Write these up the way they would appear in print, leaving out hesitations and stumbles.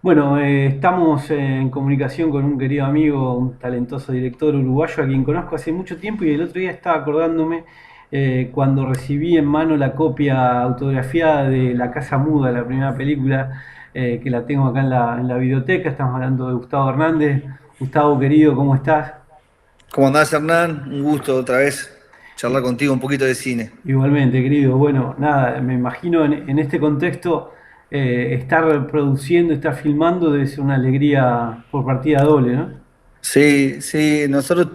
Bueno, estamos en comunicación con un querido amigo, un talentoso director uruguayo a quien conozco hace mucho tiempo y el otro día estaba acordándome cuando recibí en mano la copia autografiada de La Casa Muda, la primera película que la tengo acá en la biblioteca. Estamos hablando de Gustavo Hernández. Gustavo, querido, ¿cómo estás? ¿Cómo andás, Hernán? Un gusto otra vez charlar contigo un poquito de cine. Igualmente, querido. Bueno, nada, me imagino en este contexto estar produciendo, estar filmando debe ser una alegría por partida doble, ¿no? Sí, sí, nosotros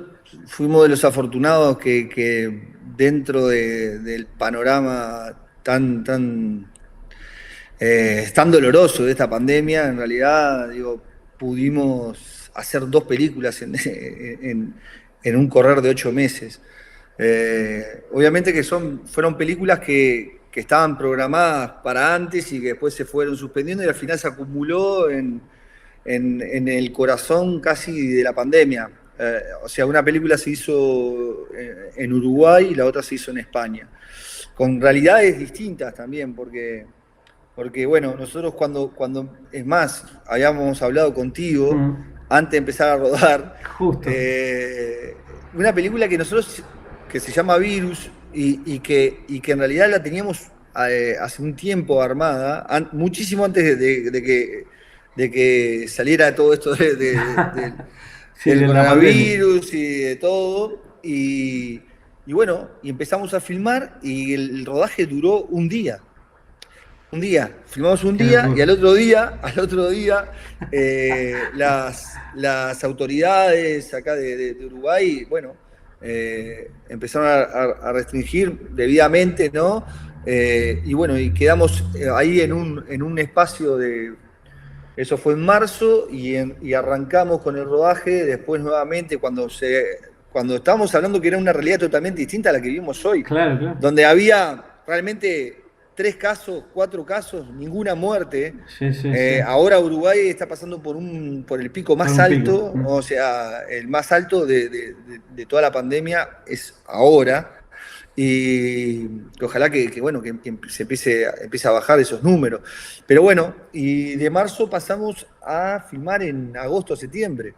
fuimos de los afortunados que dentro del panorama tan doloroso de esta pandemia, en realidad, digo, pudimos hacer dos películas en un correr de 8 meses. Obviamente que fueron películas que estaban programadas para antes y que después se fueron suspendiendo y al final se acumuló en el corazón casi de la pandemia. O sea, una película se hizo en Uruguay y la otra se hizo en España, con realidades distintas también, porque bueno, nosotros es más, habíamos hablado contigo Mm, antes de empezar a rodar, justo. una película que se llama Virus y que en realidad la teníamos hace un tiempo armada, muchísimo antes de que saliera todo esto Sí, del de la pandemia. coronavirus y de todo. Y bueno, y empezamos a filmar y el rodaje duró un día. Un día, filmamos un Qué día y locura. al otro día, las autoridades acá de Uruguay, bueno, empezaron a restringir debidamente, ¿no? Y bueno, y quedamos ahí en un espacio eso fue en marzo y arrancamos con el rodaje después nuevamente cuando estábamos hablando que era una realidad totalmente distinta a la que vivimos hoy, Claro, claro. donde había realmente 3 casos, 4 casos, ninguna muerte. Sí, sí, sí. Ahora Uruguay está pasando por el pico Por más un pico. alto, o sea, el más alto de toda la pandemia es ahora. Y ojalá bueno, que empiece a bajar esos números. Pero bueno, y de marzo pasamos a filmar en agosto, septiembre.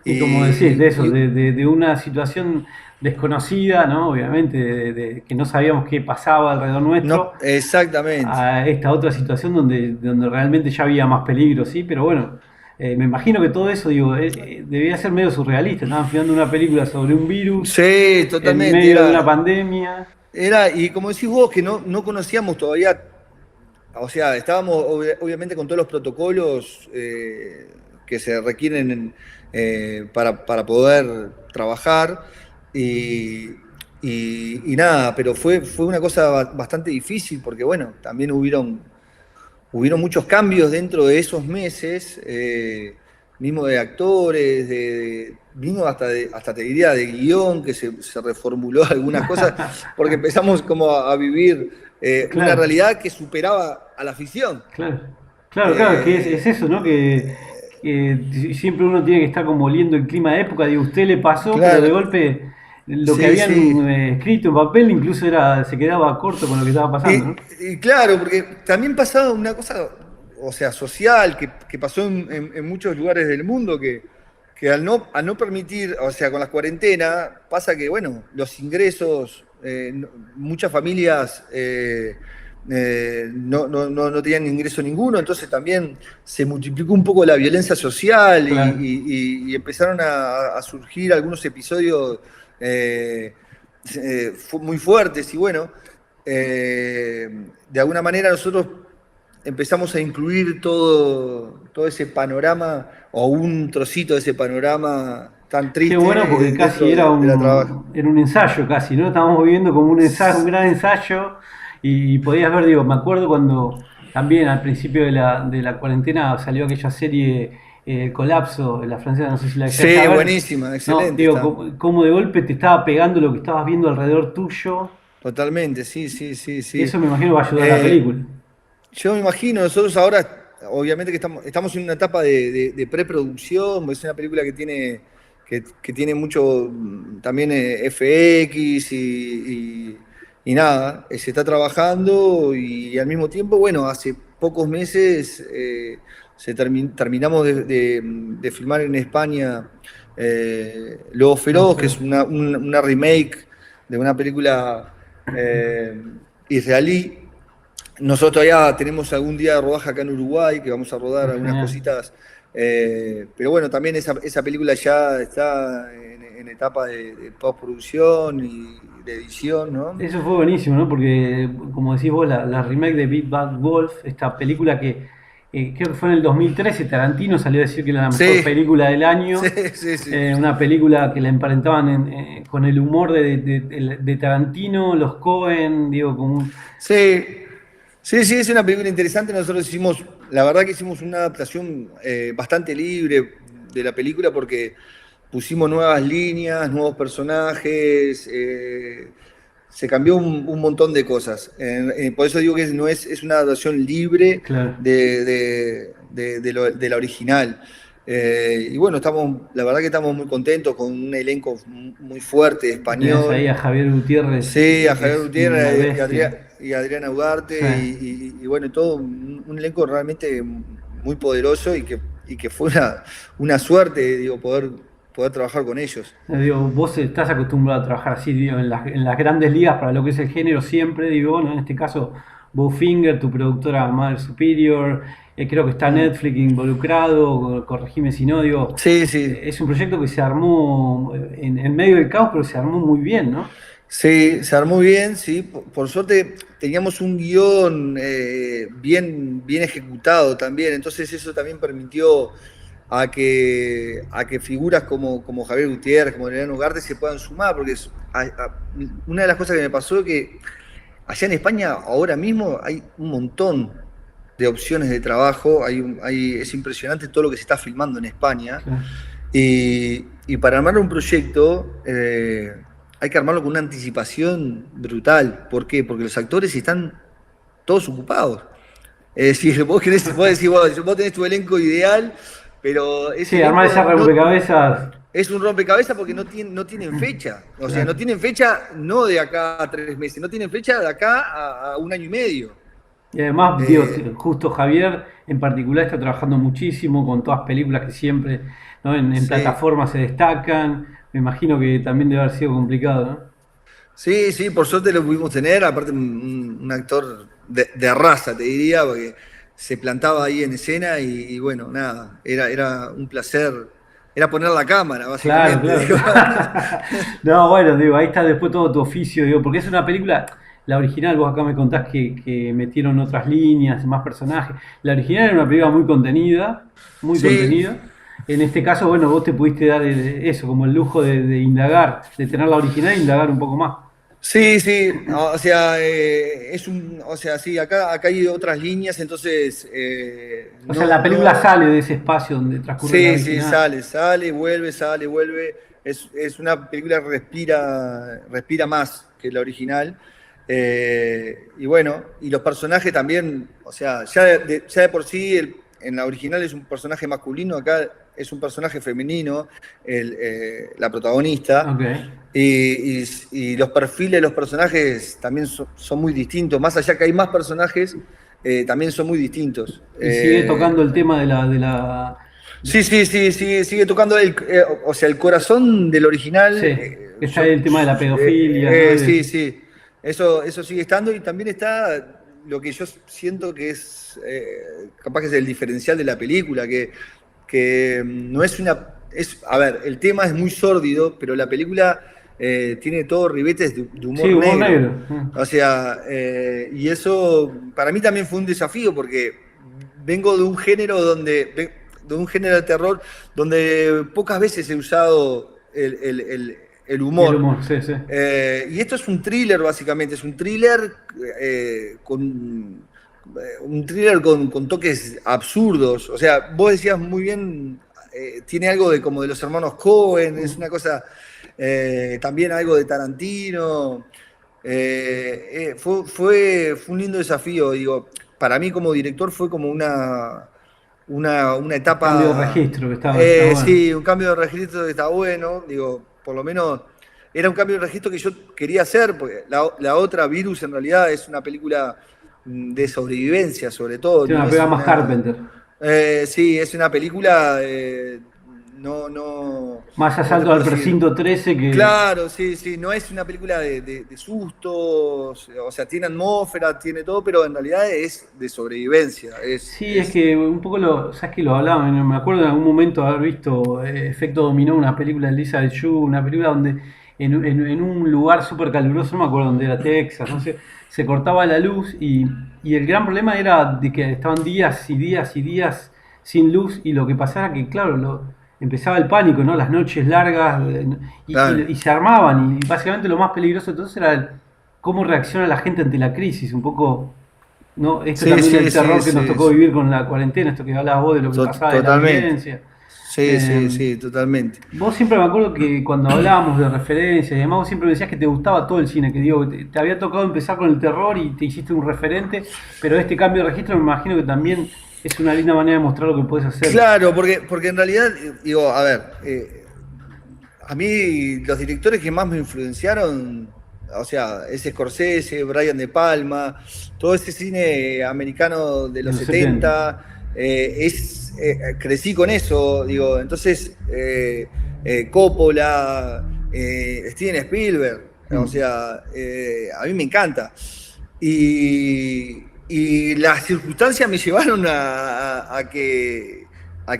Y como decís, de Y, eso, y- de una situación desconocida, ¿no? Obviamente, que no sabíamos qué pasaba alrededor nuestro, no, exactamente. a esta otra situación donde realmente ya había más peligro, ¿sí? Pero bueno, me imagino que todo eso, digo, debía ser medio surrealista. Estaban filmando una película sobre un virus Sí, en totalmente. medio de una pandemia. Y como decís vos, que no conocíamos todavía, o sea, estábamos obviamente con todos los protocolos que se requieren para poder trabajar y nada, pero fue una cosa bastante difícil porque bueno, también hubieron muchos cambios dentro de esos meses, mismo de actores, mismo hasta te diría de guión, que se reformuló algunas cosas, porque empezamos como a vivir una Claro, realidad que superaba a la ficción. claro. Claro, claro, es que es Eh, eso, ¿no? Que siempre uno tiene que estar como oliendo el clima de época. Digo, usted le pasó, pero de claro, golpe lo que sí, sí. habían escrito en papel incluso se quedaba corto con lo que estaba pasando, ¿no? Y claro, porque también pasaba una cosa, o sea, social, que pasó en muchos lugares del mundo, que al no permitir, o sea, con las cuarentenas, pasa que, bueno, los ingresos, muchas familias no tenían ingreso ninguno, entonces también se multiplicó un poco la violencia social Claro. y empezaron a surgir algunos episodios muy fuertes y bueno. De alguna manera nosotros empezamos a incluir todo ese panorama o un trocito de ese panorama tan Qué bueno triste porque casi dentro de la trabajo. era un ensayo casi, ¿no? Estábamos viviendo como un ensayo, un gran ensayo y podías ver, digo, me acuerdo cuando también al principio de la cuarentena salió aquella serie El Colapso, la francesa, no sé si la llegaste a Sí, ver. buenísima, No, excelente digo, está. como de golpe te estaba pegando lo que estabas viendo alrededor tuyo. Totalmente, sí, sí, sí, sí. Eso me imagino va a ayudar a la Eh, película. yo me imagino, nosotros ahora, obviamente que estamos en una etapa de preproducción, es una película que tiene mucho también FX y nada, se está trabajando y al mismo tiempo, bueno, hace pocos meses terminamos de filmar en España Lobo Feroz, que es una remake de una película israelí. Nosotros todavía tenemos algún día de rodaje acá en Uruguay, que vamos a rodar algunas cositas. Pero bueno, también esa película ya está en etapa de postproducción y de edición, ¿no? Eso fue buenísimo, ¿no? Porque, como decís vos, la remake de Big Bad Wolf, esta película que creo que fue en el 2013, Tarantino salió a decir que era la mejor Sí, película del año. sí, sí, sí. Una película que la emparentaban con el humor de Tarantino, los Coen, digo, como un... Sí, sí, sí, es una película interesante. Nosotros hicimos, la verdad que hicimos una adaptación bastante libre de la película porque pusimos nuevas líneas, nuevos personajes, se cambió un montón de cosas. Por eso digo que no es una adaptación libre Claro. de la original. Y bueno, la verdad que estamos muy contentos con un elenco muy fuerte, Tenés ahí español. a Javier Gutiérrez, Sí, a que Javier es una Gutiérrez bestia. y Adriana Ugarte Sí. y bueno, todo un elenco realmente muy poderoso y que fue una suerte, digo, poder trabajar con ellos. Digo, vos estás acostumbrado a trabajar así, digo, en las grandes ligas para lo que es el género siempre, digo, bueno, en este caso Bowfinger, tu productora Mother Superior, creo que está Mm. Netflix involucrado, corregime si no, digo, Sí, sí, es un proyecto que se armó en medio del caos, pero se armó muy bien, ¿no? sí, se armó bien, sí. Por suerte teníamos un guión bien ejecutado también, entonces eso también permitió a que figuras como Javier Gutiérrez, como Adriano Ugarte se puedan sumar, porque una de las cosas que me pasó es que allá en España ahora mismo hay un montón de opciones de trabajo, es impresionante todo lo que se está filmando en España. Claro. Y para armar un proyecto hay que armarlo con una anticipación brutal. ¿Por qué? Porque los actores están todos ocupados. Es decir, vos decís, vos tenés tu elenco ideal, pero ese Sí, armar esa elenco rompecabezas, es un rompecabezas porque no tienen fecha. O sea, no claro. tienen fecha no de acá a 3 meses, no tienen fecha de acá a un año y medio. Y además, digo, Eh, justo Javier en particular está trabajando muchísimo con todas películas que siempre, ¿no? En sí, plataformas se destacan. Me imagino que también debe haber sido complicado, ¿no? sí, sí, por suerte lo pudimos tener, aparte un actor de raza, te diría, porque se plantaba ahí en escena y bueno, nada, era un placer, era poner la cámara, Claro, básicamente. claro. Digo. No, bueno, digo, ahí está después todo tu oficio, digo, porque es una película, la original, vos acá me contás que metieron otras líneas, más personajes. La original era una película muy contenida, muy Sí, contenida. En este caso, bueno, vos te pudiste dar eso, como el lujo de indagar, de tener la original e indagar un poco más. sí, sí, o sea, o sea, sí, acá hay otras líneas, entonces O sea, la película no, sale de ese espacio donde transcurre la sí, sí, original. sale, vuelve. Es una película que respira más que la original. Y bueno, y los personajes también, o sea, ya de por sí en la original es un personaje masculino, acá es un personaje femenino, la protagonista. Ok. Y los perfiles de los personajes también son muy distintos. Más allá que hay más personajes, también son muy distintos. Y sigue tocando el tema de la. Sí, sí, sí, sigue tocando o sea, el corazón del original. Sí, está ahí el tema de la pedofilia, ¿no? Sí, sí, eso sigue estando y también está lo que yo siento que es, capaz que es el diferencial de la película, que no es a ver, el tema es muy sórdido, pero la película tiene todo ribetes de Sí, humor humor negro. negro. O sea, y eso para mí también fue un desafío porque vengo de un género de un género de terror donde pocas veces he usado el El humor. humor, sí, sí. Y esto es un thriller, básicamente. Es un thriller un thriller con toques absurdos. O sea, vos decías muy bien, tiene algo como de los hermanos Coen, es una cosa, también algo de Tarantino. Fue un lindo desafío, digo, para mí como director fue como una Cambio de etapa, registro, que está bueno. sí, un cambio de registro que está bueno, digo, por lo menos era un cambio de registro que yo quería hacer, porque la otra, Virus, en realidad es una película de sobrevivencia sobre todo, Tiene no una es pega más Carpenter. Sí, es una película, no, no, Más ¿cómo te asalto al puedo decir? precinto 13 que... Claro, sí, sí, no es una película de sustos, o sea, tiene atmósfera, tiene todo, pero en realidad es de sobrevivencia, Sí, es que un poco lo, sabes que lo hablaba, me acuerdo en algún momento haber visto Efecto Dominó, una película de Lisa de Chu, una película donde en un lugar súper caluroso, no me acuerdo dónde era, Texas, no sé, se cortaba la luz y el gran problema era de que estaban días y días y días sin luz y lo que pasaba que, claro, empezaba el pánico, ¿no? Las noches largas claro. y se armaban y básicamente lo más peligroso entonces era cómo reacciona la gente ante la crisis, un poco no, esto Sí, también sí, del sí, terror que nos sí, tocó sí, vivir con la cuarentena, esto que hablabas vos de lo que pasaba de la totalmente. violencia. Sí, sí, Eh, sí, totalmente. Vos siempre me acuerdo que cuando hablábamos de referencias y demás, vos siempre me decías que te gustaba todo el cine, que digo, te había tocado empezar con el terror y te hiciste un referente, pero este cambio de registro me imagino que también es una linda manera de mostrar lo que puedes hacer. Claro, porque en realidad, digo, a ver, a mí los directores que más me influenciaron, o sea, es Scorsese, Brian De Palma, todo ese cine americano de De los los 70. 70, crecí con eso, digo, entonces Coppola, Steven Spielberg, o Mm. sea, a mí me encanta. Y las circunstancias me llevaron a que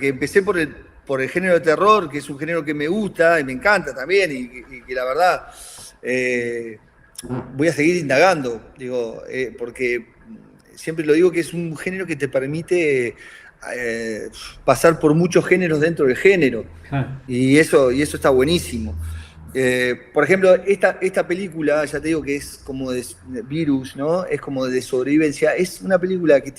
empecé por el género de terror, que es un género que me gusta y me encanta también, y que la verdad voy a seguir indagando, digo, porque siempre lo digo que es un género que te permite pasar por muchos géneros dentro del género, Claro. y eso está buenísimo. Por ejemplo, esta película, ya te digo que es como de virus, ¿no? Es como de sobrevivencia. Es una película que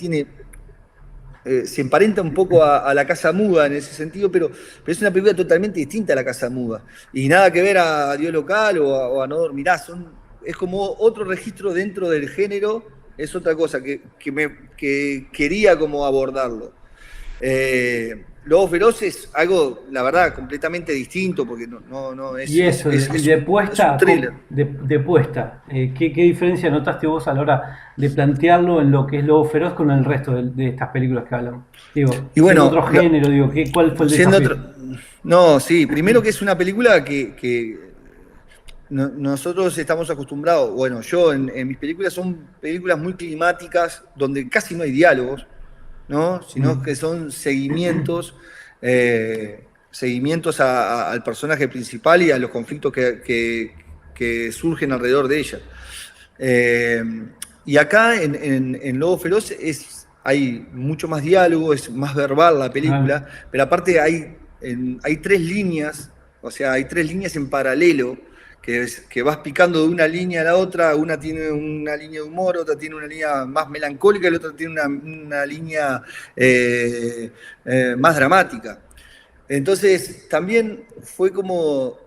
se emparenta un poco a La Casa Muda en ese sentido, pero es una película totalmente distinta a La Casa Muda. Y nada que ver a Dios Local o a No Dormirás. Es como otro registro dentro del género, es otra cosa que quería como abordarlo. Lobos Feroces, algo, la verdad, completamente distinto, porque no, Y eso, y es un thriller. de puesta, ¿qué diferencia notaste vos a la hora de plantearlo en lo que es Lobo Feroz con el resto de estas películas que hablamos? Digo, Y siendo otro bueno, género, digo, ¿cuál fue el siendo desafío? otro. No, sí, primero que es una película que nosotros estamos acostumbrados, bueno, yo en mis películas son películas muy climáticas, donde casi no hay diálogos, ¿no? Sino Mm. que son seguimientos al personaje principal y a los conflictos que surgen alrededor de ella. Eh, y acá en Lobo Feroz hay mucho más diálogo, es más verbal la Claro. película, pero aparte hay tres líneas, o sea, hay tres líneas en paralelo que vas picando de una línea a la otra, una tiene una línea de humor, otra tiene una línea más melancólica y la otra tiene una línea más dramática. Entonces, también fue como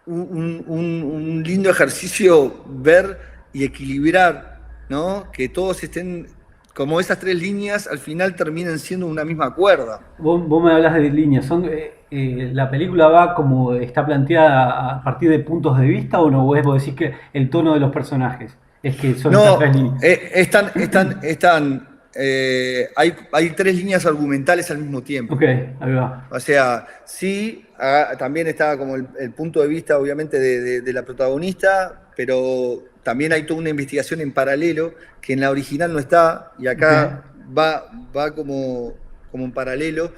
un lindo ejercicio ver y equilibrar, ¿no? Que todos estén, como esas tres líneas, al final terminan siendo una misma cuerda. Vos me hablas de líneas, ¿la película va como está planteada a partir de puntos de vista o no? Vos decís que el tono de los personajes es que son estas tres No, líneas. hay tres líneas argumentales al mismo tiempo. Ok, ahí va. O sea, sí, también está como el punto de vista, obviamente, de la protagonista, pero también hay toda una investigación en paralelo que en la original no está y Ok. acá va como en paralelo.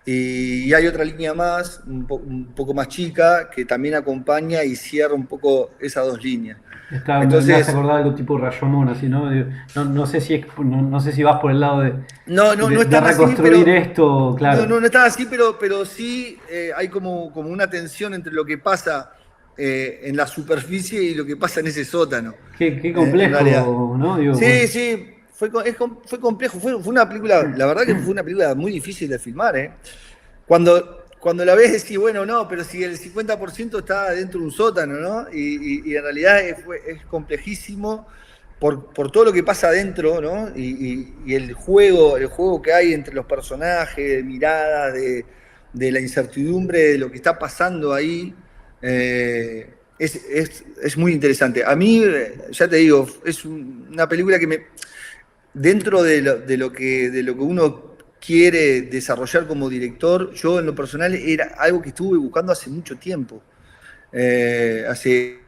Y hay otra línea más, un poco más chica, que también acompaña y cierra un poco esas dos líneas. Me hace Entonces, acordar algo tipo Rashomon, así, ¿no? No sé si no sé si vas por el lado no de están así, reconstruir pero esto, claro. no están así, pero sí hay como una tensión entre lo que pasa en la superficie y lo que pasa en ese sótano, Qué en realidad. complejo, ¿no? Digo, Sí, sí, fue complejo, fue una película, la verdad que fue una película muy difícil de filmar, ¿eh? Cuando la ves decís, bueno, no, pero si el 50% está dentro de un sótano, ¿no? Y en realidad es complejísimo por todo lo que pasa adentro, ¿no? Y el juego que hay entre los personajes, de miradas, de la incertidumbre de lo que está pasando ahí, es muy interesante. A mí, ya te digo, es una película que dentro de lo que uno quiere desarrollar como director, yo en lo personal era algo que estuve buscando hace mucho tiempo. Eh, hace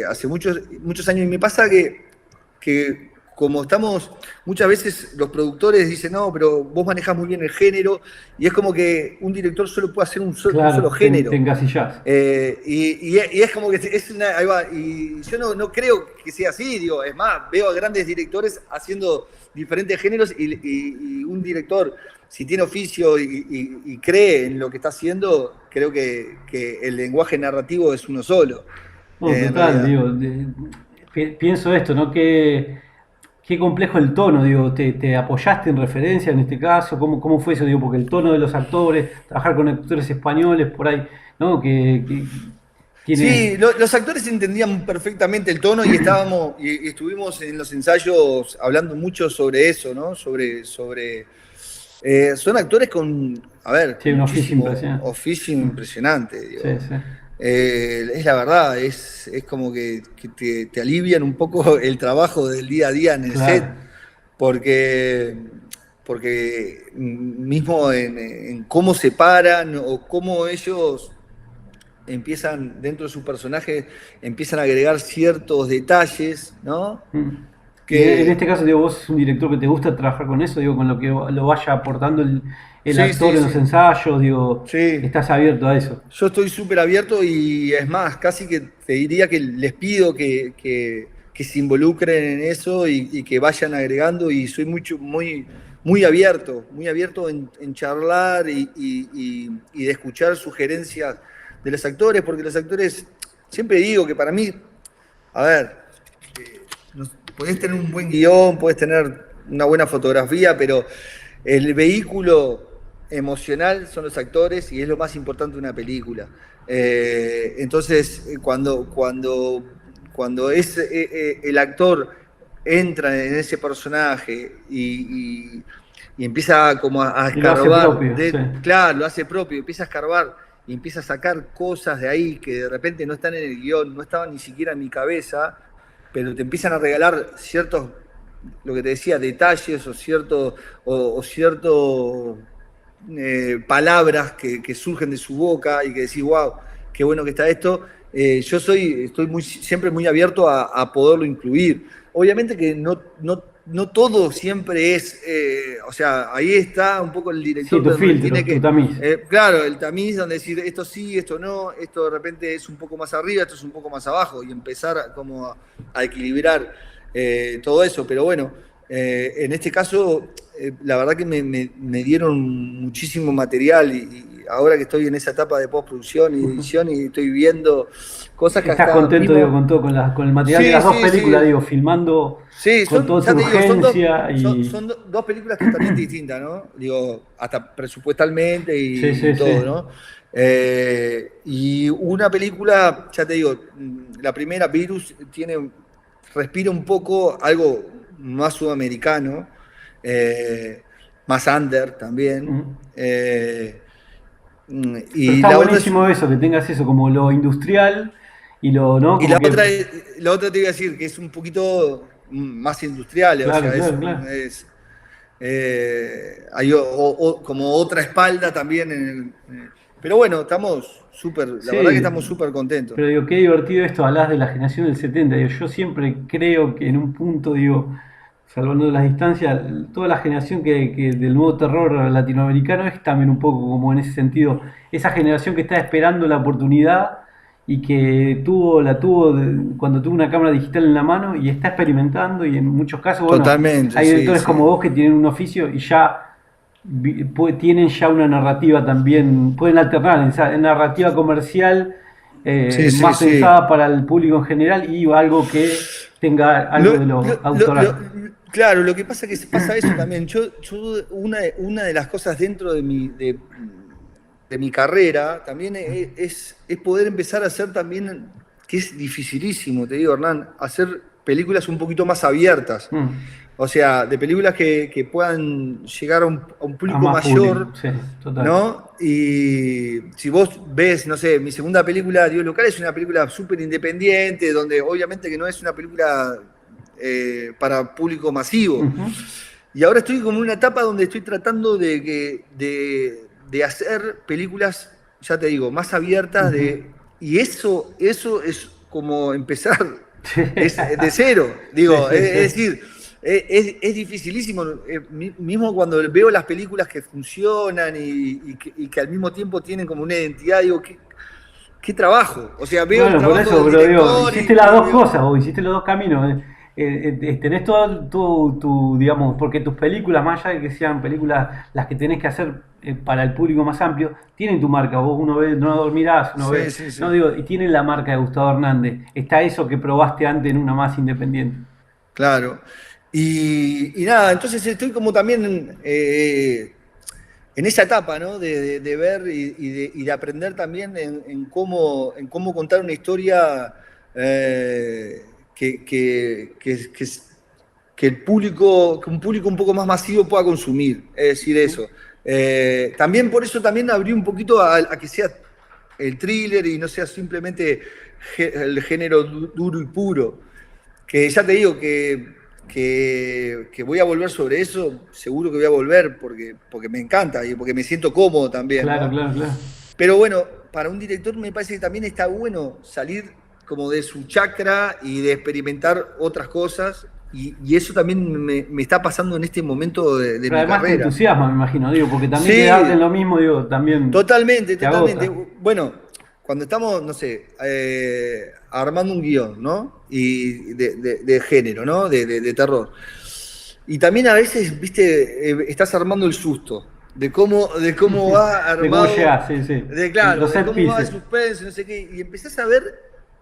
hace muchos años. Y me pasa que como estamos, muchas veces los productores dicen, no, pero vos manejás muy bien el género, y es como que un director solo puede hacer un solo Claro, te género. engasillás. Y es como que ahí va, y yo no creo que sea así, digo, es más, veo a grandes directores haciendo diferentes géneros y un director, si tiene oficio y cree en lo que está haciendo, creo que el lenguaje narrativo es uno solo, No, en total, realidad. digo, pienso esto, ¿no? Qué complejo el tono, digo, te apoyaste en referencia en este caso? ¿Cómo fue eso? Digo, porque el tono de los actores, trabajar con actores españoles por ahí, ¿no? Que tiene, Sí, los actores entendían perfectamente el tono y y estuvimos en los ensayos hablando mucho sobre eso, ¿no? Son actores con, a ver, sí, con un oficio muchísimo impresionante. oficio impresionante, Sí, digo. sí. Es la verdad, es como que te alivian un poco el trabajo del día a día en el Claro. set, porque, porque mismo en cómo se paran o cómo ellos empiezan, dentro de sus personajes, empiezan a agregar ciertos detalles, ¿no? Mm. Y en este Que caso, digo, vos sos un director que te gusta trabajar con eso, digo, con lo que lo vaya aportando el sí, actor sí, en los sí, ensayos, digo, sí. estás abierto a eso. Yo estoy súper abierto y es más, casi que te diría que les pido que se involucren en eso y que vayan agregando y soy muy abierto en charlar y de escuchar sugerencias de los actores, porque los actores, siempre digo que para mí, a ver, podés tener un buen guión, podés tener una buena fotografía, pero el vehículo emocional son los actores y es lo más importante de una película. Entonces, cuando el actor entra en ese personaje y empieza como a Y lo hace escarbar, propio, sí. claro, lo hace propio, empieza a escarbar y empieza a sacar cosas de ahí que de repente no están en el guión, no estaban ni siquiera en mi cabeza, pero te empiezan a regalar ciertos, lo que te decía, detalles o cierto palabras que surgen de su boca y que decís, wow, qué bueno que está esto. Estoy siempre muy abierto a poderlo incluir. Obviamente que no todo siempre es, o sea, ahí está un poco el Sí, director tu donde filtro, tiene tu que, tamiz. claro, el tamiz donde decir esto sí, esto no, esto de repente es un poco más arriba, esto es un poco más abajo y empezar como a equilibrar todo eso. Pero bueno, en este caso, la verdad que me dieron muchísimo material y ahora que estoy en esa etapa de postproducción y edición y estoy viendo cosas que Estás hasta contento, digo, mismo... con todo, con el material de Sí, las dos sí, películas, sí. digo, filmando Sí, con toda esa ya te digo, urgencia y... dos películas totalmente distintas, ¿no? Digo, hasta presupuestalmente Sí, y sí, sí. todo, ¿no? Y una película, ya te digo, la primera, Virus, respira un poco algo más sudamericano, eh, más under también. Mm. Pero Y está la otra es, buenísimo eso, que tengas eso como lo industrial y lo, ¿no? y Como que... la otra te iba a decir que es un poquito más industrial, o Claro, sea, claro, claro. hay como otra espalda también. Pero bueno, estamos súper, la verdad que Sí, estamos súper contentos. pero digo, qué divertido esto, hablas de la generación del 70. Digo, yo siempre creo que en un punto, digo, salvando las distancias, toda la generación que del nuevo terror latinoamericano es también un poco como en ese sentido, esa generación que está esperando la oportunidad y que cuando tuvo una cámara digital en la mano y está experimentando y en muchos casos, bueno, Totalmente, hay sí, directores como sí. vos que tienen un oficio y ya tienen ya una narrativa también, pueden alternar en esa narrativa comercial Sí, sí, más sí. pensada para el público en general y algo que tenga Lo- algo de lo autoral. claro, lo que pasa es que pasa eso también. Una de las cosas dentro de mi carrera también es poder empezar a hacer también, que es dificilísimo, te digo, Hernán, hacer películas un poquito más abiertas. Mm, O sea, de películas que puedan llegar a un a público más público, mayor, sí, total. ¿no? Y si vos ves, no sé, mi segunda película, Dios Local, es una película súper independiente, donde obviamente que no es una película para público masivo. Ujú. y ahora estoy como en una etapa donde estoy tratando de hacer películas, ya te digo, más abiertas, Ujú. y eso es como empezar Sí, es de cero. sí, Digo, sí, es sí. decir, es dificilísimo. Mismo cuando veo las películas que funcionan y que al mismo tiempo tienen como una identidad, digo, qué trabajo. O sea, veo el Bueno, por trabajo eso, del pero digo, director hiciste las dos digo, cosas, vos hiciste los dos caminos. Tenés todo digamos, porque tus películas, más allá de que sean películas las que tenés que hacer para el público más amplio, tienen tu marca. Vos uno ve No Dormirás, uno sí, ve, sí, no sí. digo, y tienen la marca de Gustavo Hernández. Está eso que probaste antes en una más independiente. Claro. Y nada, entonces estoy como también en esa etapa, ¿no? De ver y de aprender también en cómo contar una historia que un público un poco más masivo pueda consumir. Es decir, eso. También por eso también abrí un poquito a que sea el thriller y no sea simplemente el género duro y puro. Que ya te digo que voy a volver sobre eso, seguro que voy a volver porque me encanta y porque me siento cómodo también, Claro, ¿no? claro, claro. Pero bueno, para un director me parece que también está bueno salir como de su chakra y de experimentar otras cosas y eso también me está pasando en este momento de Pero mi además te carrera. entusiasma, me imagino, digo, porque también quedarte en Sí, lo mismo, digo, también totalmente, te totalmente. agota. Bueno, cuando estamos, no sé, armando un guión, ¿no? Y de género, ¿no? De terror. Y también a veces, viste, estás armando el susto de cómo va De cómo armado, llegás, sí, sí. claro, Los de set cómo va el pieces. suspense, no sé qué, y empezás a ver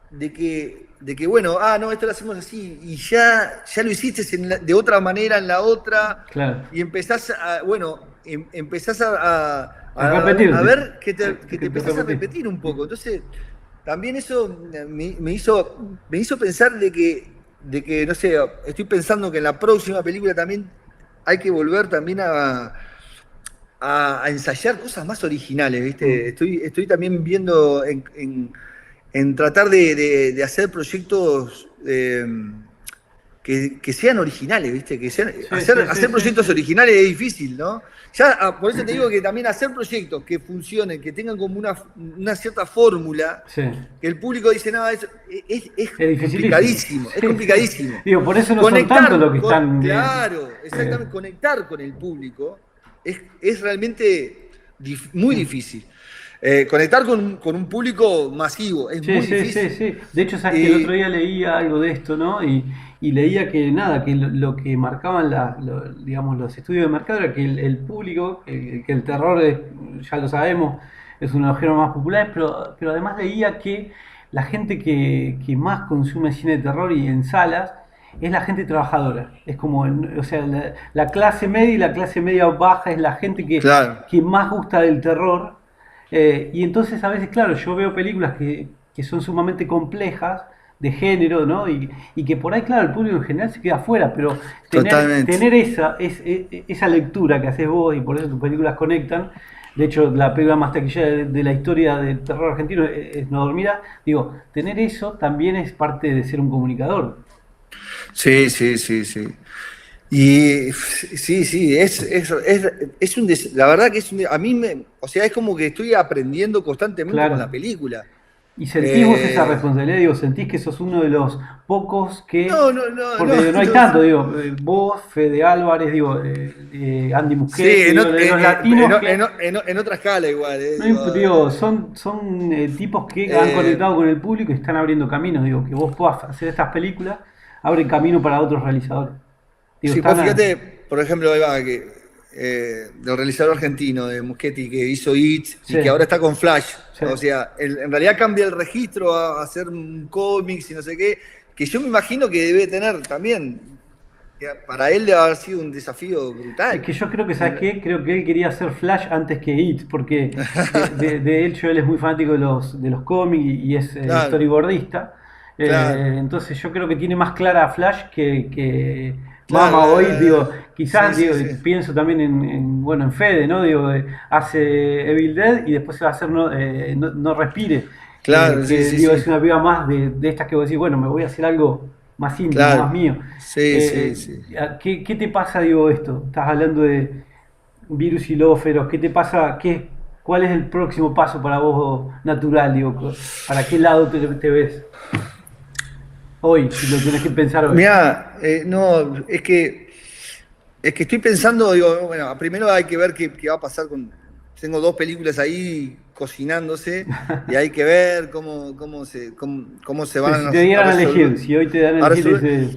de que bueno, no, esto lo hacemos así, y ya lo hiciste de otra manera en la otra, Claro. y empezás a, bueno, empezás A a repetirte. ver que te Que te empezás a repetís. repetir un poco. Entonces, también eso me hizo pensar de que, no sé, estoy pensando que en la próxima película también hay que volver también a ensayar cosas más originales, ¿viste? Mm. Estoy también viendo en tratar de hacer proyectos que sean originales, ¿viste? Sí, Hacer, sí, sí, hacer sí, proyectos sí. originales es difícil, ¿no? Ya, por eso te digo que también hacer proyectos que funcionen, que tengan como una cierta fórmula, Sí. que el público dice, no, es Es dificilísimo. complicadísimo, es Sí, sí. complicadísimo. Digo, por eso no son tantos los Conectar que están bien. claro, exactamente, conectar con el público es realmente muy difícil. Conectar con un público masivo es Sí, muy sí, sí, difícil. sí. De hecho, sabes que el otro Y día leía algo de esto, ¿no? Y leía que nada, que lo que marcaban digamos, los estudios de mercado era que el público, que el terror, ya lo sabemos, es uno de los géneros más populares, pero además leía que la gente que más consume cine de terror y en salas es la gente trabajadora. Es como, o sea, la clase media y la clase media baja es la gente claro, que más gusta del terror. Y entonces a veces, claro, yo veo películas que son sumamente complejas de género, ¿no? Y que por ahí, claro, el público en general se queda afuera, pero totalmente. tener esa lectura que haces vos y por eso tus películas conectan, de hecho la película más taquillera de la historia del terror argentino es No Dormirás, digo, tener eso también es parte de ser un comunicador. Sí, sí, sí, sí. Y sí, sí, la verdad que a mí o sea, es como que estoy aprendiendo constantemente con Claro. la película. ¿Y sentís vos esa Eh, responsabilidad? Digo, ¿sentís que sos uno de los pocos que... no, no, no, no, Porque digo, no hay no, tanto, digo, vos, Fede Álvarez, digo, Andy sí, Muschietti, digo, de los latinos que... en otra escala igual, No, digo, digo, son tipos que han eh, conectado con el público y están abriendo caminos. Digo, que vos puedas hacer estas películas, abren camino para otros realizadores. Digo, sí, vos están fíjate, por ejemplo, ahí va, del realizador argentino de Muschietti que hizo It y sí, que ahora está con Flash. sí. O sea, en realidad cambia el registro a hacer un cómics y no sé qué, que yo me imagino que debe tener también, que para él debe haber sido un desafío Es que brutal. yo creo que, ¿sabes qué? Creo que él quería hacer Flash antes que It, porque de hecho él es muy fanático de los cómics y es Claro, storyboardista. claro, Entonces yo creo que tiene más clara a Flash que claro, Mama o It. Digo, sí, quizás digo, sí, sí, pienso también bueno, en Fede, ¿no? Digo, hace Evil Dead y después se va a hacer No Respire. claro, sí, Que sí, digo, es sí. una piba más de estas que vos decís, bueno, me voy a hacer algo más íntimo, más claro. mío. Sí, sí, sí. ¿Qué te pasa, digo, esto? Estás hablando de virus y lobos feroz. ¿Qué te pasa? ¿Cuál es el próximo paso para vos natural? Digo, ¿para qué lado te ves hoy, si lo tenés que pensar hoy? Mirá, no, es que estoy pensando, digo, bueno, primero hay que ver qué va a pasar con. Tengo dos películas ahí cocinándose y hay que ver cómo se Pero van si a, te a dieran a resolver. elegir, si hoy te dan a A elegir resolver.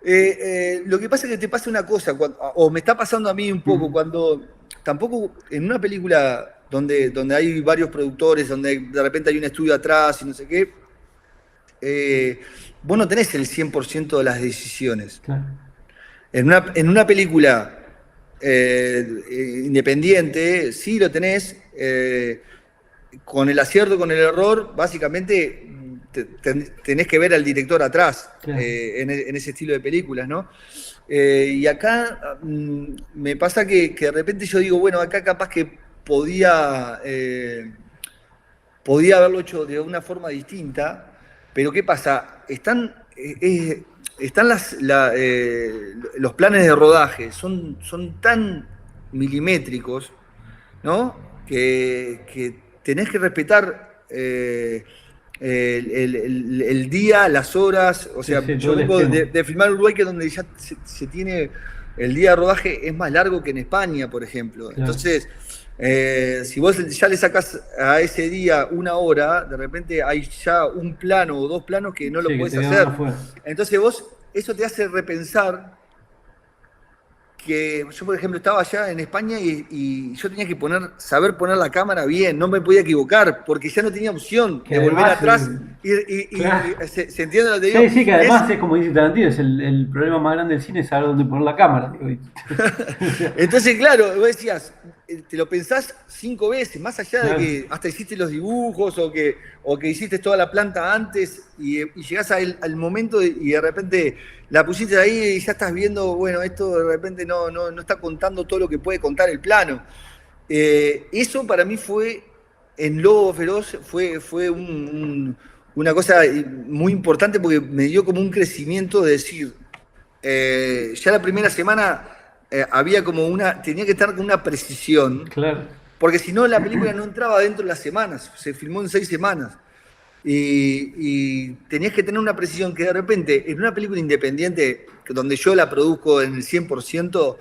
ese... Lo que pasa es que te pasa una cosa, o me está pasando a mí un poco, Mm, cuando tampoco en una película donde hay varios productores, donde de repente hay un estudio atrás y no sé qué, eh, vos no tenés el 100% de las decisiones. claro. En una película independiente, sí lo tenés, con el acierto, con el error, básicamente tenés que ver al director atrás, Claro. en ese estilo de películas, ¿no? Y acá me pasa que de repente yo digo, bueno, acá capaz que podía haberlo hecho de una forma distinta, pero ¿qué pasa? Están los planes de rodaje, son tan milimétricos, ¿no? Que tenés que respetar el día, las horas. O Sí, sea, sí, todo yo el vengo esquema. de filmar Uruguay, que es donde ya se tiene el día de rodaje es más largo que en España, por ejemplo. Claro. Entonces, si vos ya le sacás a ese día una hora, de repente hay ya un plano o dos planos que no lo Sí, que podés te quedan hacer. afuera. Entonces eso te hace repensar que yo, por ejemplo, estaba allá en España y yo tenía que saber poner la cámara bien, no me podía equivocar, porque ya no tenía opción Que de volver además, atrás claro. ¿se entiende lo que te digo? Sí, sí, que Es, además es como dice Tarantino, es el problema más grande del cine es saber dónde poner la cámara. Digo, o sea, Entonces, claro, vos decías, te lo pensás 5 veces, más allá de claro. que hasta hiciste los dibujos o que hiciste toda la planta antes y llegás al momento y de repente la pusiste ahí y ya estás viendo, bueno, esto de repente no está contando todo lo que puede contar el plano. Eso para mí en Lobo Feroz, fue una cosa muy importante porque me dio como un crecimiento de decir, ya la primera semana había tenía que estar con una precisión, Claro. porque si no la película no entraba dentro de las semanas, se filmó en 6 semanas. Y tenías que tener una precisión que de repente en una película independiente, donde yo la produzco en el 100%,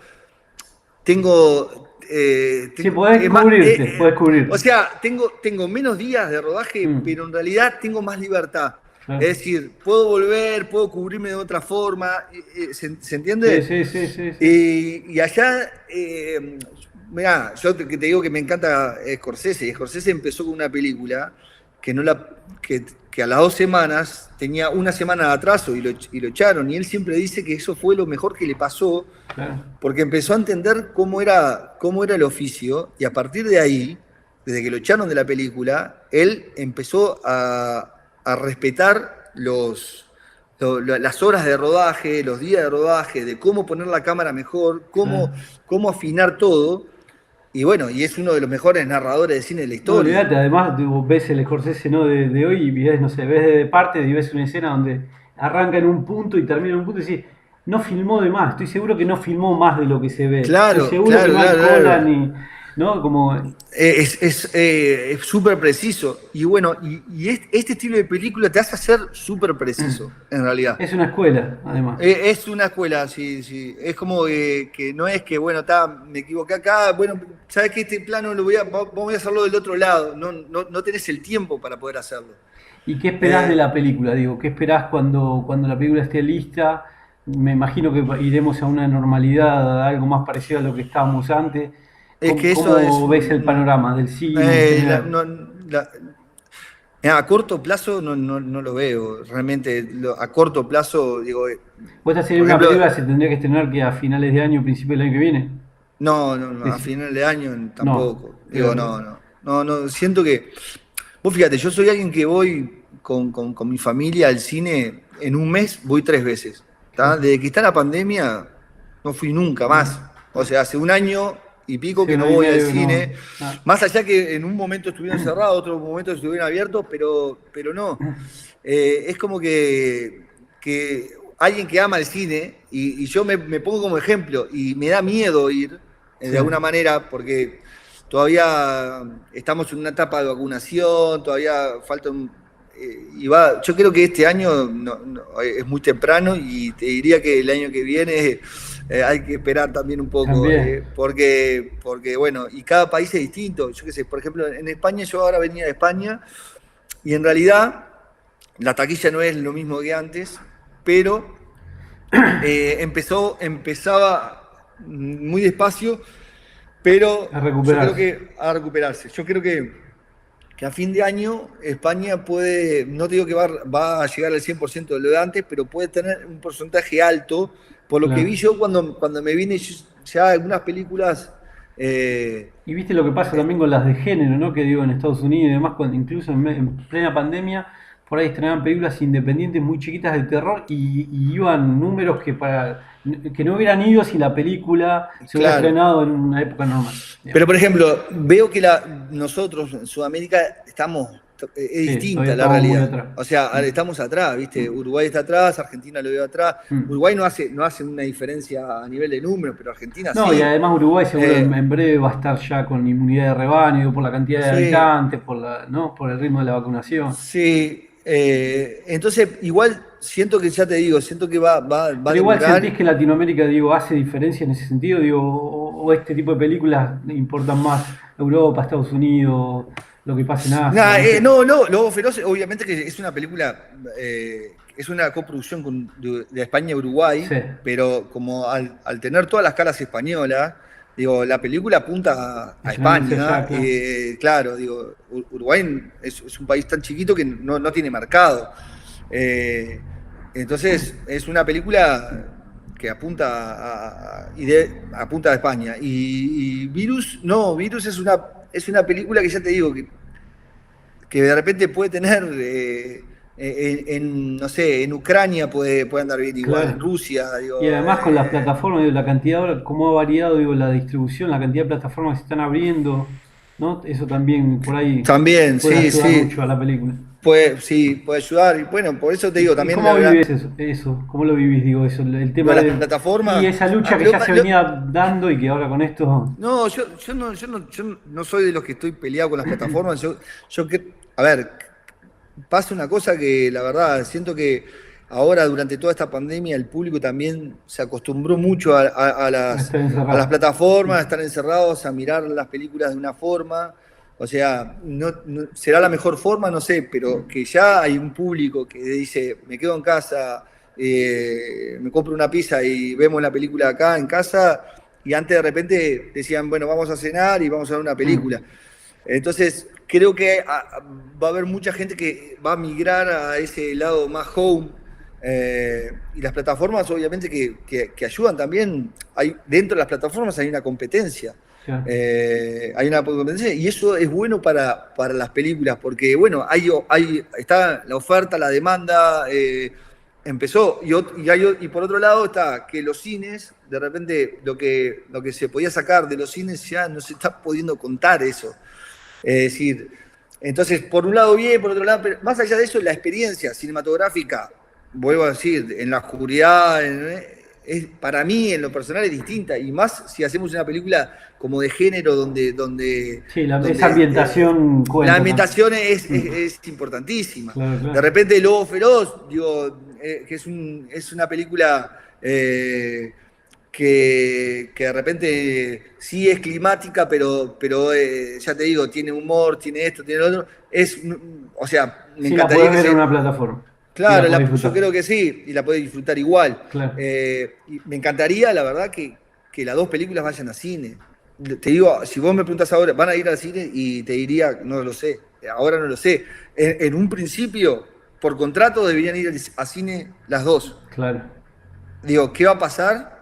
Sí, podés cubrirte, podés o cubrirte. sea, tengo menos días de rodaje, Mm, pero en realidad tengo más libertad. claro. Es decir, puedo volver, puedo cubrirme de otra forma, ¿se Sí, entiende? sí, sí, sí, sí. Y allá, mirá, yo te digo que me encanta Scorsese, y Scorsese empezó con una película que, no la, que a las 2 semanas tenía una semana de atraso y lo echaron, y él siempre dice que eso fue lo mejor que le pasó Claro. porque empezó a entender cómo era el oficio y a partir de ahí, desde que lo echaron de la película, él empezó a respetar las horas de rodaje, los días de rodaje, de cómo poner la cámara mejor, Claro. cómo afinar todo. Y bueno, y es uno de los mejores narradores de cine de la No, historia. olvídate, además vos ves el Scorsese, ¿no? de hoy y ves, no sé, ves de parte y ves una escena donde arranca en un punto y termina en un punto y decís, no filmó de más, estoy seguro que no filmó más de lo que se ve, estoy Claro, seguro que claro, no hay claro, cola claro. ni, ¿no? Como, Es súper preciso. Y bueno, y este estilo de película te hace ser súper preciso, en realidad. es una escuela, además. Es una escuela, sí, sí. Es como que no es que, bueno, me equivoqué acá, bueno, sabes que este plano vamos a hacerlo del otro lado. No tenés el tiempo para poder hacerlo. ¿Y qué esperás de Eh, la película? Digo, ¿qué esperás cuando la película esté lista? Me imagino que iremos a una normalidad, a algo más parecido a lo que estábamos antes. es que eso es ¿Cómo ves el panorama del cine en eh, la- general? no- la- a corto plazo no lo veo. Realmente, a corto plazo, digo, ¿Vos esta sería por una ejemplo, película que se tendría que estrenar que a finales de año, principios del año que viene? no, a Deci- final de año No, tampoco. Digo, pero, no, siento que. Vos fíjate, yo soy alguien que voy con mi familia al cine, en un mes voy 3 veces. ¿Tá? claro, Desde que está la pandemia, no fui nunca más. O sea, hace un año y pico sí, que un no año y voy al medio que cine. no. Ah, Más allá que en un momento estuvieron cerrados, otro momento estuvieron abiertos, pero no. Es como que alguien que ama el cine, y yo me pongo como ejemplo, y me da miedo ir, Sí, de alguna manera, porque todavía estamos en una etapa de vacunación, todavía falta yo creo que este año es muy temprano y te diría que el año que viene hay que esperar también un poco, también. porque bueno, y cada país es distinto. Yo qué sé, por ejemplo, en España, yo ahora venía de España y en realidad la taquilla no es lo mismo que antes, pero empezaba muy despacio, A pero yo creo recuperarse. que a recuperarse. Yo creo que a fin de año España puede, no te digo que va a llegar al 100% de lo de antes, pero puede tener un porcentaje alto. Por lo que vi Claro. yo cuando me vine, ya algunas películas... eh, Y viste lo que pasa eh, también con las de género, ¿no? Que digo, en Estados Unidos y demás, incluso en plena pandemia, por ahí estrenaban películas independientes muy chiquitas de terror y iban números que no hubieran ido si la película se hubiera claro. estrenado en una época normal, Pero, digamos. por ejemplo, veo que nosotros en Sudamérica es Sí, todavía distinta la estamos muy realidad. atrás. O sea, Mm, estamos atrás, ¿viste? mm, Uruguay está atrás, Argentina lo veo atrás. mm. Uruguay no hace una diferencia a nivel de número, pero Argentina No, y sí. además Uruguay seguro Eh, en breve va a estar ya con inmunidad de rebaño, por la cantidad de sí, habitantes, ¿no? Por el ritmo de la vacunación. sí. Entonces, igual siento que, ya te digo, siento que va a Pero igual sentís demorar. que Latinoamérica, digo, hace diferencia en ese sentido, digo, o este tipo de películas importan más Europa, Estados Unidos, lo que pasa en Asia, Nah, no sé. no, no, Lobo Feroz, obviamente que es una película, es una coproducción de España y Uruguay, Sí, pero como al tener todas las caras españolas, digo, la película apunta a estrenarse allá, España, claro. claro, digo, Uruguay es un país tan chiquito que no tiene mercado. Eh, entonces, es una película que apunta a España. Y Virus, no, Virus es una película que ya te digo, que de repente puede tener, no sé, en Ucrania puede andar bien igual, en Claro. Rusia, Y digo, además con las plataformas, digo, la cantidad, ahora, cómo ha variado, digo, la distribución, la cantidad de plataformas que se están abriendo, ¿no? Eso también por ahí también, puede sí, ayudar sí, mucho a la película. sí, puede ayudar. Y bueno, por eso te digo, ¿Y también cómo vives eso? ¿Cómo lo vivís, digo, eso? El lo de tema las de... Y plataformas. esa lucha que Lo- ya se lo- venía dando y que ahora con esto... no, yo no soy de los que estoy peleado con las plataformas. A ver, pasa una cosa que la verdad siento que ahora durante toda esta pandemia el público también se acostumbró mucho a las, Estar a las encerrado. plataformas, a estar encerrados, a mirar las películas de una forma. O sea, será la mejor forma, no sé, pero que ya hay un público que dice, me quedo en casa, me compro una pizza y vemos la película acá en casa, y antes de repente decían, bueno, vamos a cenar y vamos a ver una Mm. película. Entonces, creo que va a haber mucha gente que va a migrar a ese lado más home. Y las plataformas, obviamente, que ayudan también. Dentro de las plataformas hay una competencia. Claro. Hay una competencia y eso es bueno para las películas, porque, bueno, está la oferta, la demanda. Empezó. Y por otro lado está que los cines, de repente, lo que se podía sacar de los cines ya no se está pudiendo contar eso. Es decir, entonces, por un lado bien, por otro lado, pero más allá de eso, la experiencia cinematográfica, vuelvo a decir, en la oscuridad, para mí, en lo personal, es distinta. Y más si hacemos una película como de género, Sí, esa donde ambientación la cuenta también. ambientación es, Mm. es- es importantísima. Claro, De claro. repente, Lobo Feroz, digo, que es una película que de repente sí es climática, pero ya te digo, tiene humor, tiene esto, tiene lo otro. O sea, me Sí, la encantaría podés que ver en se... una plataforma y la Claro, podés yo disfrutar. creo que sí, y la puedes disfrutar igual. Claro. Y me encantaría, la verdad, que las dos películas vayan a cine. Te digo, si vos me preguntás ahora, ¿van a ir al cine? Y te diría, no lo sé, ahora no lo sé. En un principio, por contrato, deberían ir a cine las dos. Claro. Digo, ¿qué va a pasar?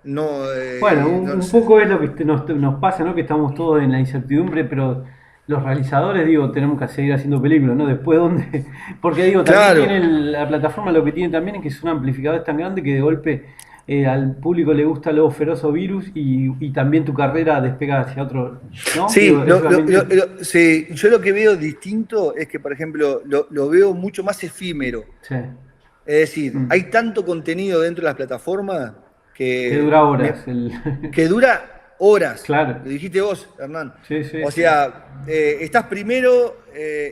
No, Bueno, no lo un sé. poco es lo que nos pasa, ¿no? Que estamos todos en la incertidumbre, pero los realizadores, digo, tenemos que seguir haciendo películas, ¿no? Después, ¿dónde? Porque, digo, también Claro, tiene la plataforma, lo que tiene también es que son amplificadores tan grandes que de golpe al público le gusta Lobo Feroz o Virus y también tu carrera despega hacia otro, ¿no? sí, Digo, eso también tiene... sí, yo lo que veo distinto es que, por ejemplo, lo veo mucho más efímero. Sí, Es decir, Mm. hay tanto contenido dentro de las plataformas Que que, dura horas. que dura horas. Claro. Lo dijiste vos, Hernán. Sí, sí, O sí. sea, estás primero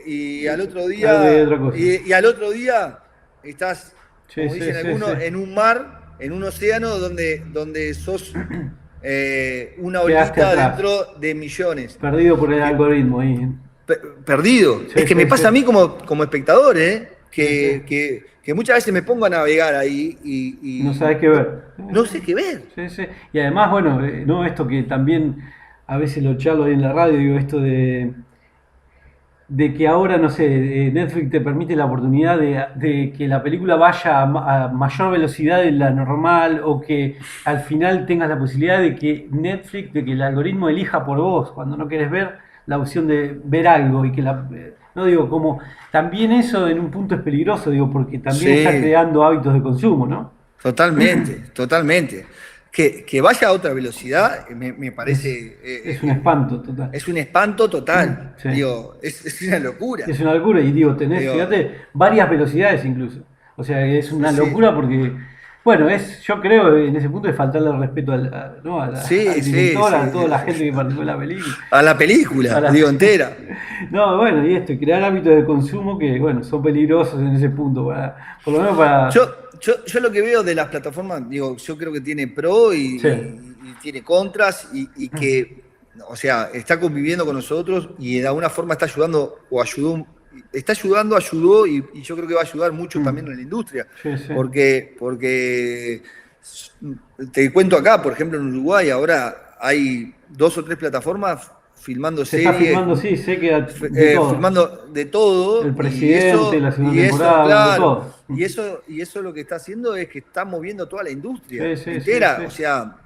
y al otro Al otro día día, otra cosa. y al otro día estás, Sí, como sí, dicen sí, sí. algunos, en un mar, en un océano donde sos una Quedaste olita atrás. dentro de millones. Perdido por el Que, algoritmo ahí. perdido. Es Sí, que me sí, pasa a sí. mí como espectador, ¿eh? Sí, sí. Que muchas veces me pongo a navegar ahí Y no y sabes qué ver. no sé qué ver. Sí, sí. Y además, bueno, no esto que también a veces lo charlo ahí en la radio, digo, esto de que ahora, no sé, Netflix te permite la oportunidad de que la película vaya a mayor velocidad de la normal o que al final tengas la posibilidad de que Netflix, de que el algoritmo elija por vos cuando no quieres ver la opción de ver algo y que no digo, como también eso en un punto es peligroso, digo, porque también está Sí, creando hábitos de consumo, ¿no? totalmente, totalmente. Que vaya a otra velocidad me Es, parece, es un espanto total. es un espanto total. Sí. Digo, es una locura. Es una locura y digo, tenés, Digo, fíjate, varias velocidades incluso. O sea, es una sí, locura porque, bueno, yo creo en ese punto es faltarle el respeto ¿no? sí, al sí, director, a sí. toda la gente que participó en la película. A la A película, la- digo, entera. No, bueno, y esto, y crear hábitos de consumo que, bueno, son peligrosos en ese punto, por lo menos para... Yo lo que veo de las plataformas, digo, yo creo que tiene pro Sí, y tiene contras y que, o sea, está conviviendo con nosotros y de alguna forma está ayudando o ayudó, está ayudando, ayudó y yo creo que va a ayudar mucho también a la industria. sí, sí. Porque te cuento acá, por ejemplo, en Uruguay ahora hay 2 o 3 plataformas filmando Se está series, filmando, sí, sé que de todo. filmando de todo El presidente, la segunda y eso, temporada, de claro, todo. y eso lo que está haciendo es que está moviendo toda la industria Sí, sí, sí, entera. sí. O sea,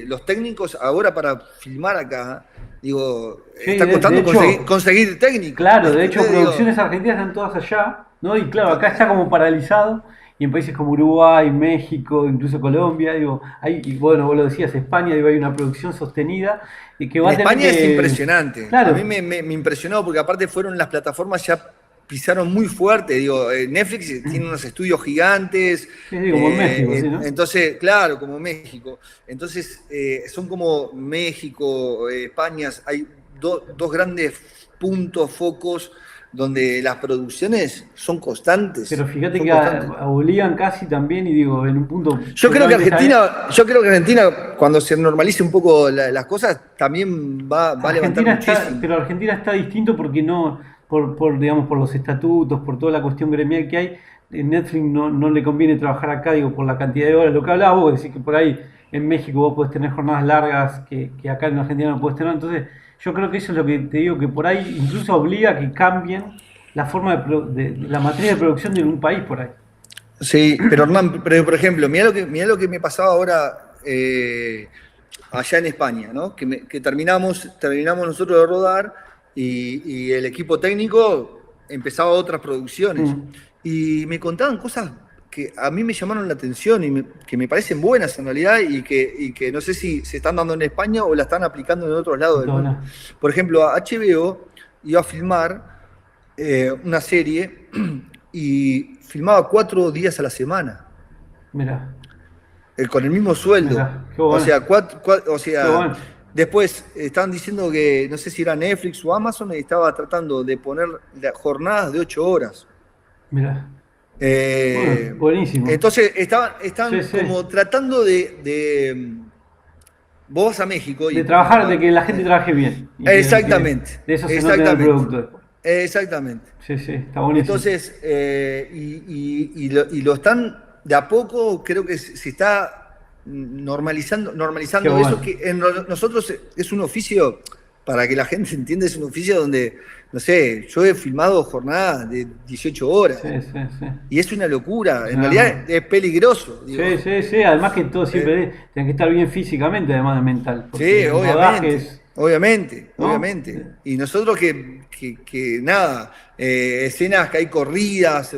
los técnicos ahora para filmar acá, digo, Sí, está de costando hecho, conseguir técnicos. claro, de hecho, ¿Entendés? Digo, producciones argentinas están todas allá, ¿no? Y claro, acá está como paralizado, y en países como Uruguay, México, incluso Colombia, digo, y bueno, vos lo decías, España, digo, hay una producción sostenida y que va en a tener España es que, impresionante. A mí claro, me impresionó porque aparte fueron las plataformas ya pisaron muy fuerte. Digo, Netflix tiene unos estudios gigantes. sí, sí, como en México, ¿sí, no? Entonces, claro, como México. Entonces, son como México, España. Hay dos grandes puntos, focos, donde las producciones son Pero constantes. fíjate Son que constantes. obligan casi también, y digo, en un punto seguramente Yo creo que Argentina, cuando se normalice un poco las cosas, también va a levantar Argentina está, muchísimo. pero Argentina está distinto porque no, digamos, por los estatutos, por toda la cuestión gremial que hay, Netflix no le conviene trabajar acá, digo, por la cantidad de horas. Lo que hablabas vos, decir que por ahí en México vos podés tener jornadas largas que acá en Argentina no podés tener. Entonces, yo creo que eso es lo que te digo, que por ahí incluso obliga a que cambien la forma de la materia de producción de un país por ahí. Sí, pero Hernán, pero por ejemplo, mirá lo que me pasaba ahora allá en España, ¿no? Que terminamos nosotros de rodar y el equipo técnico empezaba otras producciones. Mm. Y me contaban cosas que a mí me llamaron la atención que me parecen buenas en realidad y que no sé si se están dando en España o la están aplicando en otros lados del Entonces, mundo. Por ejemplo, HBO iba a filmar una serie y filmaba 4 días a la semana, mira, con el mismo sueldo. mira, qué O bueno, sea, o qué sea, bueno, después estaban diciendo que no sé si era Netflix o Amazon y estaba tratando de poner jornadas de 8 horas. mira. Bueno, Eh, buenísimo. entonces Sí, están sí. como tratando vos vas a México De y trabajar, de que la gente trabaje bien y exactamente, de eso se nota en el exactamente, producto después. exactamente. Sí, sí, está buenísimo. Entonces, y lo están de a poco, creo que se está Qué normalizando eso, bueno. que nosotros es un oficio, para que la gente entienda, es un oficio donde, no sé, yo he filmado jornadas de 18 Sí, horas sí, sí. y es una locura, Es en una- realidad es peligroso, digo. Sí, sí, sí. Además que todo Eh, siempre tiene que estar bien físicamente, además de mental, porque Sí, el rodaje obviamente, es, obviamente, ¿no? obviamente. Y nosotros que nada, escenas que hay corridas,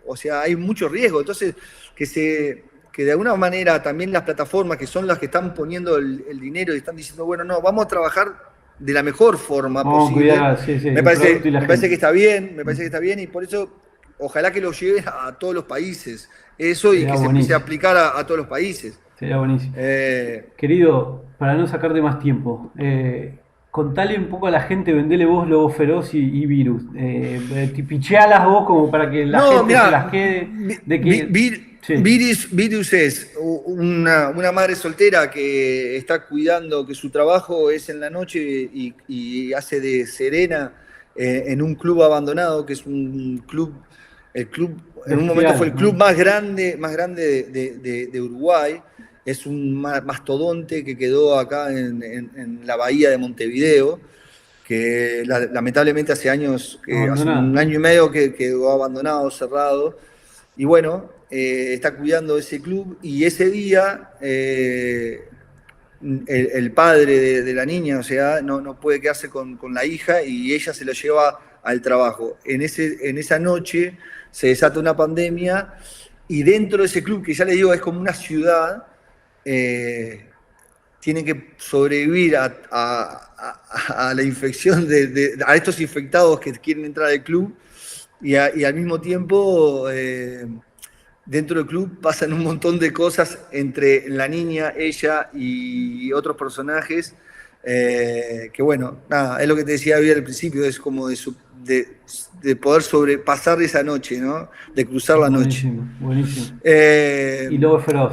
o sea, hay mucho riesgo. Entonces, que de alguna manera también las plataformas, que son las que están poniendo el dinero y están diciendo, bueno, no, vamos a trabajar de la mejor forma Vamos a posible, cuidar, sí, sí, el producto y la me parece que gente. está bien, me parece que está bien, y por eso ojalá que lo lleven a todos los países, eso, y Sería que se empiece a buenísimo. aplicar a todos los países. Sería buenísimo. Eh, Querido, para no sacarte más tiempo, contale un poco a la gente, vendele vos Lobo Feroz y Virus. Pichealas vos como para que la no, gente se las mira, quede de que... Sí, Virus es una madre soltera que está cuidando, que su trabajo es en la noche y hace de serena en un club abandonado, que es un club, el club, en un momento fue bestial, el club ¿no? más grande de Uruguay. Es un mastodonte que quedó acá en la bahía de Montevideo, que lamentablemente hace años, hace un Abandonada. año y medio que quedó abandonado, cerrado. Y bueno, está cuidando ese club, y ese día el padre de la niña, o sea, no puede quedarse con la hija, y ella se lo lleva al trabajo. En esa noche se desata una pandemia, y dentro de ese club, que ya le digo es como una ciudad, eh, tienen que sobrevivir a la infección a estos infectados que quieren entrar al club, y al mismo tiempo dentro del club pasan un montón de cosas entre la niña, ella y otros personajes, que bueno, nada, es lo que te decía hoy al principio, es como de poder sobrepasar esa noche, ¿no? De cruzar la noche. Buenísimo, buenísimo. Eh, Y Lobo Feroz,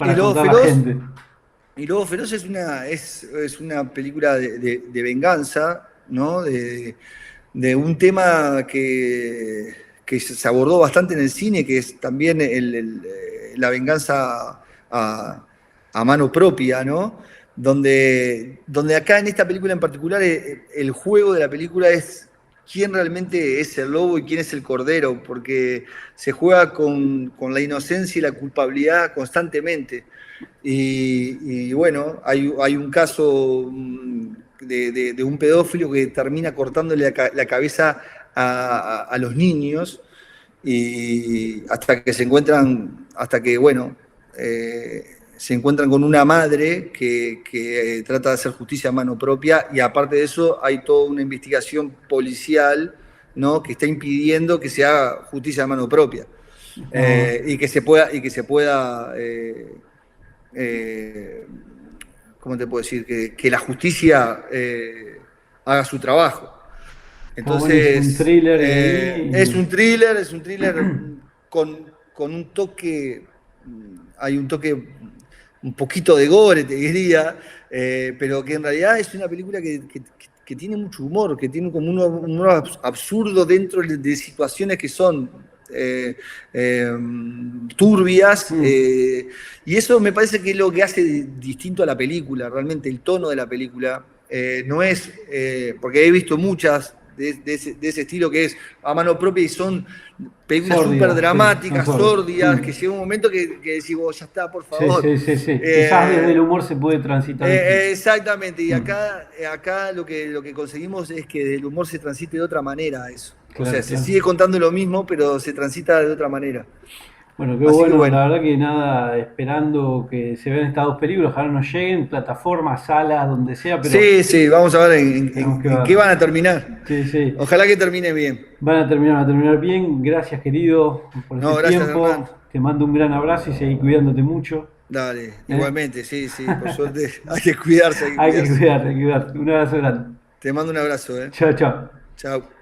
y para Lobo contar a la Feroz, gente. es una película de venganza, ¿no? De un tema que se abordó bastante en el cine, que es también la venganza a, a mano propia, ¿no? Donde acá en esta película en particular el juego de la película es quién realmente es el lobo y quién es el cordero, porque se juega con la inocencia y la culpabilidad constantemente. Y bueno, hay un caso de un pedófilo que termina cortándole la cabeza a los niños, y hasta que, bueno, se encuentran con una madre que trata de hacer justicia a mano propia, y aparte de eso hay toda una investigación policial, ¿no? Que está impidiendo que se haga justicia a mano propia, Está bueno. y que se pueda eh, ¿cómo te puedo decir? Que la justicia haga su trabajo. Está buenísimo. Un Entonces, thriller ahí. es un thriller con un toque, hay un toque un poquito de gore, te diría, pero que en realidad es una película que tiene mucho humor, que tiene como un humor absurdo dentro de situaciones que son eh, eh, turbias, y eso me parece que es lo que hace distinto a la película, realmente el tono de la película. No es, porque he visto muchas de ese estilo, que es a mano propia, y son películas súper Sórdidas, sí, son dramáticas, sórdidas. sórdidas, que llega un momento que decís, vos, ya está, por Sí, favor. sí, sí, sí. Quizás desde el Eh, humor se puede transitar distinto. Exactamente, y Mm, acá lo que conseguimos es que del humor se transite de otra manera eso. O sea, claro, se claro. sigue contando lo mismo, pero se transita de otra manera. Bueno, qué Así que bueno, bueno, la verdad que nada, esperando que se vean estas dos películas, ojalá nos lleguen, plataformas, salas, donde sea, pero sí, sí, vamos a ver en, tenemos que en ver. qué van a terminar. Sí, sí. Ojalá que termine bien. Van a terminar bien. Gracias, querido, por este No, gracias, tiempo. Hernán. Te mando un gran abrazo y seguí cuidándote mucho. Dale, ¿Eh? igualmente, sí, sí, por suerte hay que cuidarse, hay que Hay que cuidarse. cuidarte, hay que cuidarte. Un abrazo grande. Te mando un abrazo, ¿eh? Chao, chao. Chao.